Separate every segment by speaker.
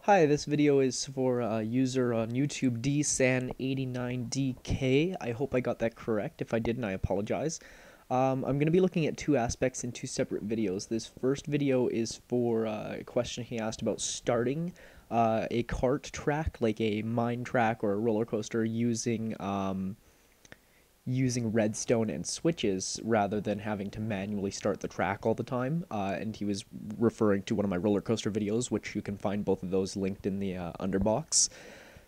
Speaker 1: Hi, this video is for user on YouTube dsan89dk. I hope I got that correct. If I didn't, I apologize. I'm going to be looking at two aspects in two separate videos. This first video is for a question he asked about starting a cart track, like a mine track or a roller coaster, using redstone and switches rather than having to manually start the track all the time. And he was referring to one of my roller coaster videos, which you can find both of those linked in the underbox.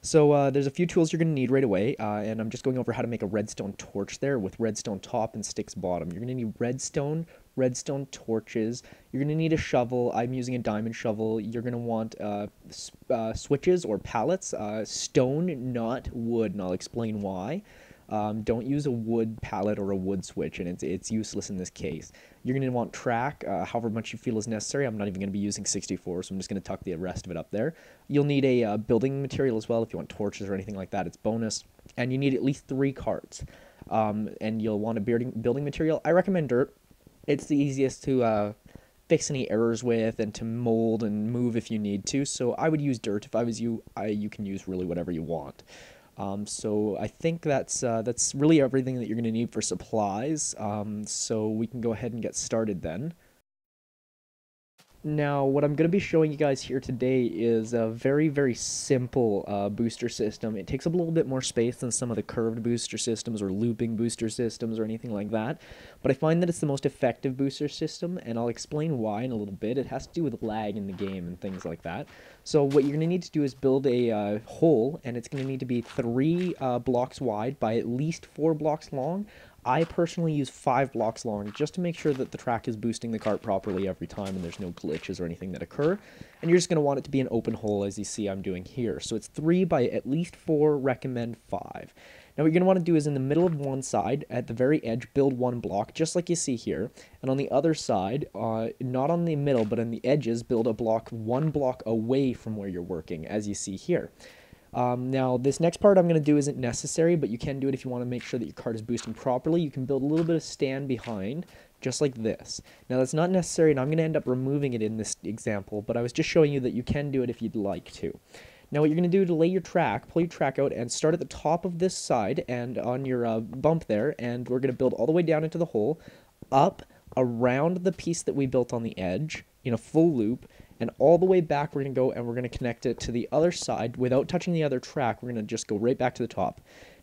Speaker 1: So there's a few tools you're going to need right away, and I'm just going over how to make a redstone torch there with redstone top and sticks bottom. You're going to need redstone torches. You're going to need a shovel. I'm using a diamond shovel. You're going to want switches or pallets, stone, not wood, and I'll explain why. Don't use a wood pallet or a wood switch, and it's useless in this case. You're going to want track, however much you feel is necessary. I'm not even going to be using 64, so I'm just going to tuck the rest of it up there. You'll need a building material as well if you want torches or anything like that. It's bonus. And you need at least 3 carts. And you'll want a building material. I recommend dirt. It's the easiest to fix any errors with and to mold and move if you need to. So I would use dirt. If I was you, you can use really whatever you want. So I think that's really everything that you're going to need for supplies. So we can go ahead and get started then. Now, what I'm going to be showing you guys here today is a very, very simple booster system. It takes up a little bit more space than some of the curved booster systems or looping booster systems or anything like that, but I find that it's the most effective booster system, and I'll explain why in a little bit. It has to do with lag in the game and things like that. So what you're going to need to do is build a hole, and it's going to need to be 3 blocks wide by at least 4 blocks long. I personally use 5 blocks long just to make sure that the track is boosting the cart properly every time and there's no glitches or anything that occur. And you're just going to want it to be an open hole, as you see I'm doing here. So it's 3 by at least 4, recommend 5. Now what you're going to want to do is in the middle of one side, at the very edge, build 1 block, just like you see here. And on the other side, not on the middle, but on the edges, build a block 1 block away from where you're working, as you see here. Now, this next part I'm going to do isn't necessary, but you can do it if you want to make sure that your cart is boosting properly. You can build a little bit of stand behind, just like this. Now, that's not necessary, and I'm going to end up removing it in this example, but I was just showing you that you can do it if you'd like to. Now, what you're going to do to lay your track, pull your track out, and start at the top of this side and on your bump there, and we're going to build all the way down into the hole, up, around the piece that we built on the edge, in a full loop, and all the way back we're going to go and we're going to connect it to the other side without touching the other track. We're going to just go right back to the top.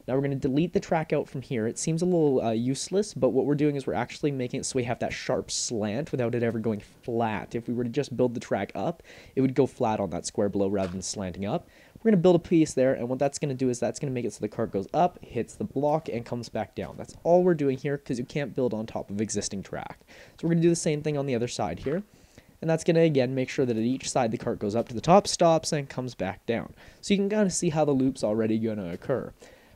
Speaker 1: Now we're going to delete the track out from here. It seems a little useless, but what we're doing is we're actually making it so we have that sharp slant without it ever going flat. If we were to just build the track up, it would go flat on that square below rather than slanting up. We're going to build a piece there, and what that's going to do is that's going to make it so the cart goes up, hits the block, and comes back down. That's all we're doing here because you can't build on top of existing track. So we're going to do the same thing on the other side here. And that's going to, again, make sure that at each side the cart goes up to the top, stops, and comes back down. So you can kind of see how the loop's already going to occur.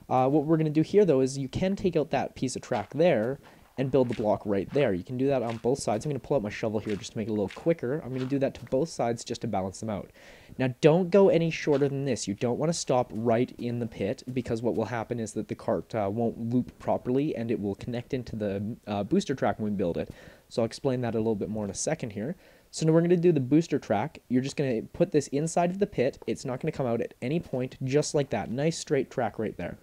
Speaker 1: What we're going to do here, though, is you can take out that piece of track there and build the block right there. You can do that on both sides. I'm going to pull out my shovel here just to make it a little quicker. I'm going to do that to both sides just to balance them out. Now, don't go any shorter than this. You don't want to stop right in the pit, because what will happen is that the cart won't loop properly and it will connect into the booster track when we build it. So I'll explain that a little bit more in a second here. So now we're going to do the booster track. You're just going to put this inside of the pit. It's not going to come out at any point, just like that. Nice straight track right there.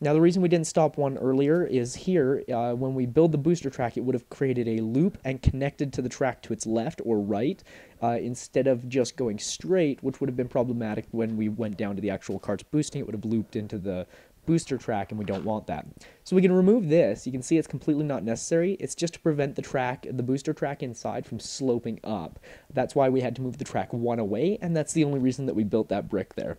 Speaker 1: Now the reason we didn't stop one earlier is here, when we build the booster track, it would have created a loop and connected to the track to its left or right, instead of just going straight, which would have been problematic when we went down to the actual cart's boosting. It would have looped into the booster track, and we don't want that. So we can remove this. You can see it's completely not necessary. It's just to prevent the booster track inside from sloping up. That's why we had to move the track 1 away, and that's the only reason that we built that brick there.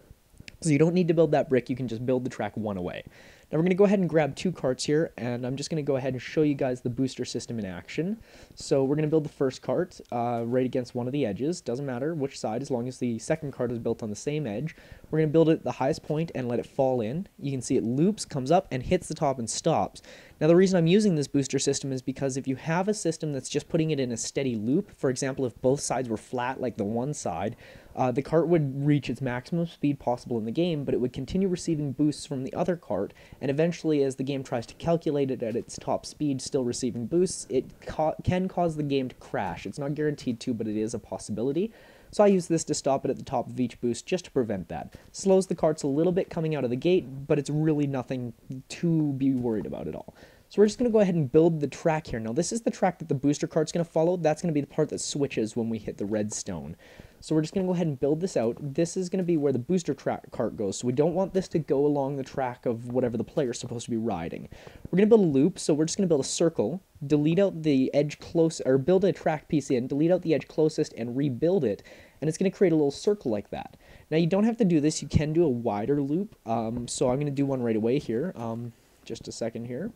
Speaker 1: So you don't need to build that brick, you can just build the track 1 away. Now we're going to go ahead and grab 2 carts here, and I'm just going to go ahead and show you guys the booster system in action. So we're going to build the first cart right against one of the edges. Doesn't matter which side, as long as the second cart is built on the same edge. We're going to build it at the highest point and let it fall in. You can see it loops, comes up, and hits the top and stops. Now the reason I'm using this booster system is because if you have a system that's just putting it in a steady loop, for example, if both sides were flat like the one side, the cart would reach its maximum speed possible in the game, but it would continue receiving boosts from the other cart, and eventually as the game tries to calculate it at its top speed, still receiving boosts, it can cause the game to crash. It's not guaranteed to, but it is a possibility. So I use this to stop it at the top of each boost just to prevent that. Slows the carts a little bit coming out of the gate, but it's really nothing to be worried about at all. So we're just going to go ahead and build the track here. Now this is the track that the booster cart's going to follow. That's going to be the part that switches when we hit the redstone. So we're just going to go ahead and build this out. This is going to be where the booster cart goes. So we don't want this to go along the track of whatever the player's supposed to be riding. We're going to build a loop, so we're just going to build a circle, delete out the edge close, or build a track piece in, delete out the edge closest, and rebuild it. And it's going to create a little circle like that. Now you don't have to do this. You can do a wider loop. So I'm going to do one right away here. Just a second here.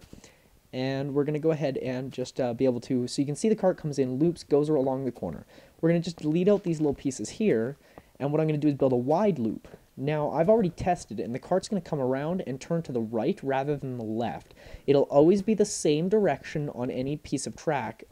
Speaker 1: And we're going to go ahead and just be able to, so you can see the cart comes in, loops, goes along the corner. We're going to just delete out these little pieces here, and what I'm going to do is build a wide loop. Now, I've already tested it, and the cart's going to come around and turn to the right rather than the left. It'll always be the same direction on any piece of track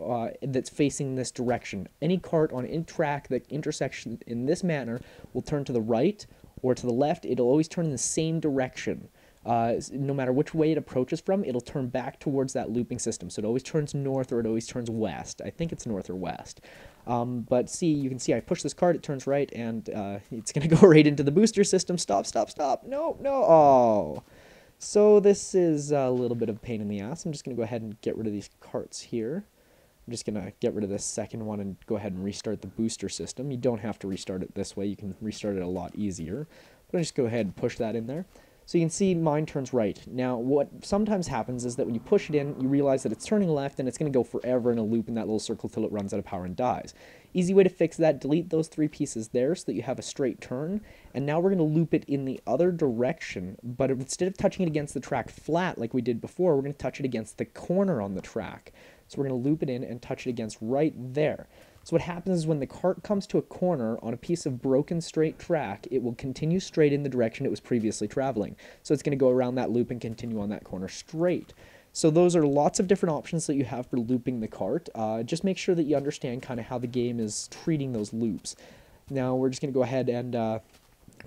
Speaker 1: that's facing this direction. Any cart on any track that intersects in this manner will turn to the right or to the left. It'll always turn in the same direction. No matter which way it approaches from, it'll turn back towards that looping system. So it always turns north or it always turns west. I think it's north or west. But see, you can see I push this cart, it turns right, and it's going to go right into the booster system. Stop, stop, stop. No, no. Oh. So this is a little bit of a pain in the ass. I'm just going to go ahead and get rid of these carts here. I'm just going to get rid of this second one and go ahead and restart the booster system. You don't have to restart it this way. You can restart it a lot easier. But I'll just go ahead and push that in there. So you can see mine turns right. Now, what sometimes happens is that when you push it in, you realize that it's turning left, and it's going to go forever in a loop in that little circle till it runs out of power and dies. Easy way to fix that, delete those three pieces there so that you have a straight turn, and now we're going to loop it in the other direction, but instead of touching it against the track flat like we did before, we're going to touch it against the corner on the track. So we're going to loop it in and touch it against right there. So what happens is when the cart comes to a corner on a piece of broken straight track, it will continue straight in the direction it was previously traveling. So it's going to go around that loop and continue on that corner straight. So those are lots of different options that you have for looping the cart. Just make sure that you understand kind of how the game is treating those loops. Now we're just going to go ahead and we're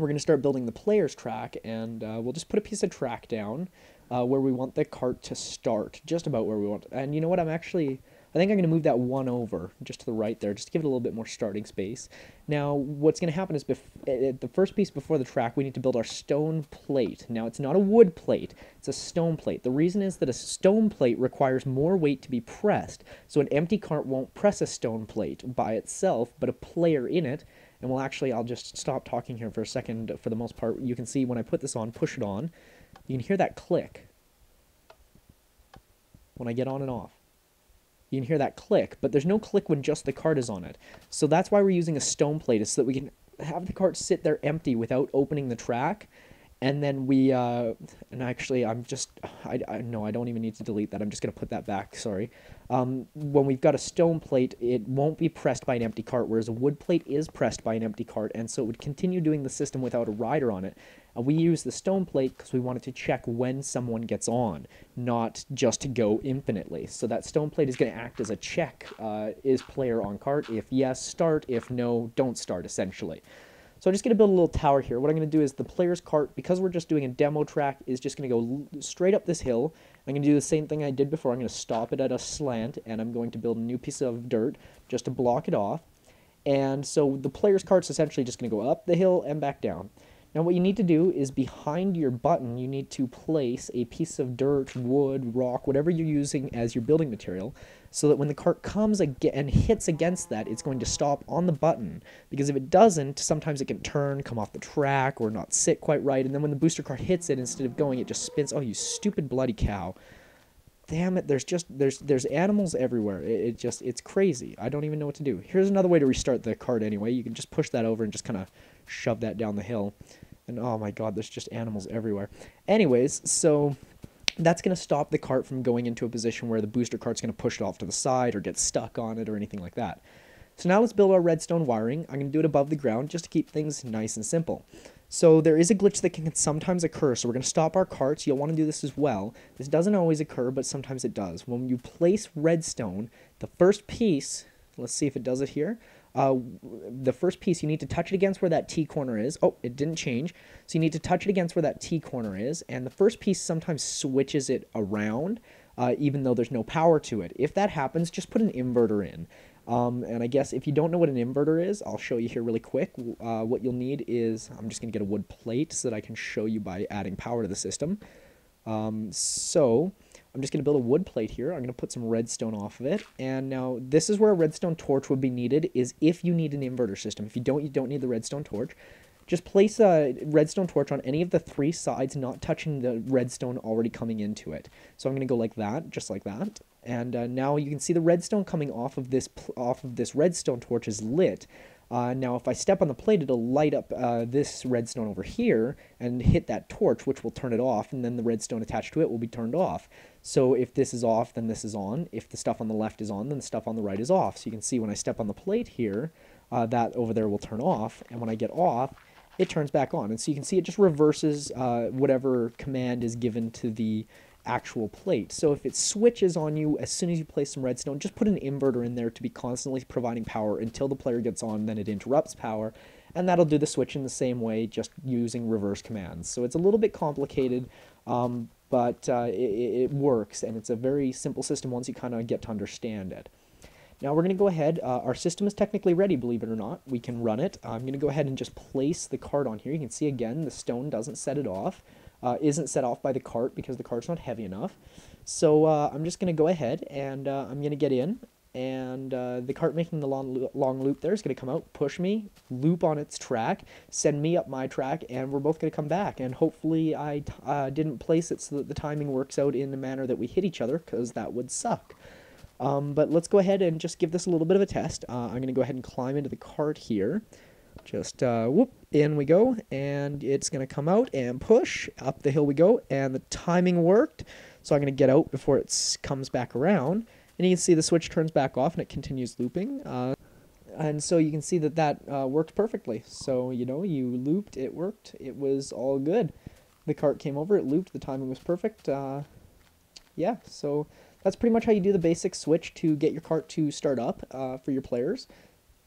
Speaker 1: going to start building the player's track, and we'll just put a piece of track down where we want the cart to start, just about where we want. And you know what, I think I'm going to move that one over just to the right there, just to give it a little bit more starting space. Now, what's going to happen is at the first piece before the track, we need to build our stone plate. Now, it's not a wood plate, it's a stone plate. The reason is that a stone plate requires more weight to be pressed, so an empty cart won't press a stone plate by itself, but a player in it. And I'll just stop talking here for a second. For the most part, you can see when I put this on, push it on, you can hear that click when I get on and off. You can hear that click, but there's no click when just the cart is on it. So that's why we're using a stone plate, is so that we can have the cart sit there empty without opening the track. And then no, I don't even need to delete that. I'm just going to put that back, sorry. When we've got a stone plate, it won't be pressed by an empty cart, whereas a wood plate is pressed by an empty cart, and so it would continue doing the system without a rider on it. We use the stone plate because we wanted to check when someone gets on, not just to go infinitely. So that stone plate is going to act as a check. Is player on cart? If yes, start. If no, don't start, essentially. So I'm just going to build a little tower here. What I'm going to do is the player's cart, because we're just doing a demo track, is just going to go straight up this hill. I'm going to do the same thing I did before. I'm going to stop it at a slant, and I'm going to build a new piece of dirt just to block it off. And so the player's cart's essentially just going to go up the hill and back down. Now what you need to do is behind your button, you need to place a piece of dirt, wood, rock, whatever you're using as your building material, so that when the cart comes and hits against that, it's going to stop on the button. Because if it doesn't, sometimes it can turn, come off the track, or not sit quite right, and then when the booster cart hits it, instead of going, it just spins. Oh, you stupid bloody cow. Damn it, there's animals everywhere. It's crazy. I don't even know what to do. Here's another way to restart the cart anyway. You can just push that over and just kind of shove that down the hill. And oh my god, there's just animals everywhere. Anyways, so that's going to stop the cart from going into a position where the booster cart's going to push it off to the side or get stuck on it or anything like that. So now let's build our redstone wiring. I'm going to do it above the ground just to keep things nice and simple. So there is a glitch that can sometimes occur, so we're going to stop our carts. You'll want to do this as well. This doesn't always occur, but sometimes it does. When you place redstone, the first piece, let's see if it does it here. The first piece, you need to touch it against where that T corner is. Oh, it didn't change. So you need to touch it against where that T corner is, and the first piece sometimes switches it around, even though there's no power to it. If that happens, just put an inverter in. And I guess if you don't know what an inverter is, I'll show you here really quick. What you'll need is, I'm just going to get a wood plate so that I can show you by adding power to the system. So I'm just going to build a wood plate here. I'm going to put some redstone off of it. And now this is where a redstone torch would be needed, is if you need an inverter system. If you don't need the redstone torch. Just place a redstone torch on any of the 3 sides, not touching the redstone already coming into it. So I'm going to go like that, just like that. And now you can see the redstone coming off of this redstone torch is lit. Now if I step on the plate, it'll light up this redstone over here and hit that torch, which will turn it off, and then the redstone attached to it will be turned off. So if this is off, then this is on. If the stuff on the left is on, then the stuff on the right is off. So you can see when I step on the plate here, that over there will turn off, and when I get off, it turns back on. And so you can see it just reverses whatever command is given to the actual plate. So if it switches on you as soon as you place some redstone, just put an inverter in there to be constantly providing power until the player gets on, then it interrupts power, and that'll do the switch in the same way, just using reverse commands. So it's a little bit complicated, but it works, and it's a very simple system once you kind of get to understand it. Now we're going to go ahead, our system is technically ready, believe it or not. We can run it. I'm going to go ahead and just place the cart on here. You can see again, the stone doesn't set it off, isn't set off by the cart because the cart's not heavy enough. So I'm just going to go ahead and I'm going to get in, and the cart making the long loop there is going to come out, push me, loop on its track, send me up my track, and we're both going to come back. And hopefully I didn't place it so that the timing works out in a manner that we hit each other, because that would suck. But let's go ahead and just give this a little bit of a test. I'm going to go ahead and climb into the cart here. Just, whoop, in we go, and it's going to come out and push. Up the hill we go, and the timing worked. So I'm going to get out before it comes back around. And you can see the switch turns back off, and it continues looping. And so you can see that that worked perfectly. So, you know, you looped, it worked, it was all good. The cart came over, it looped, the timing was perfect. Yeah, so that's pretty much how you do the basic switch to get your cart to start up for your players.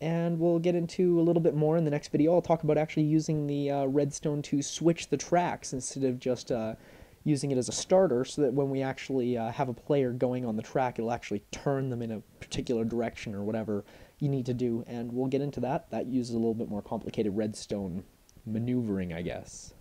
Speaker 1: And we'll get into a little bit more in the next video. I'll talk about actually using the redstone to switch the tracks instead of just using it as a starter, so that when we actually have a player going on the track, it'll actually turn them in a particular direction or whatever you need to do. And we'll get into that. That uses a little bit more complicated redstone maneuvering, I guess.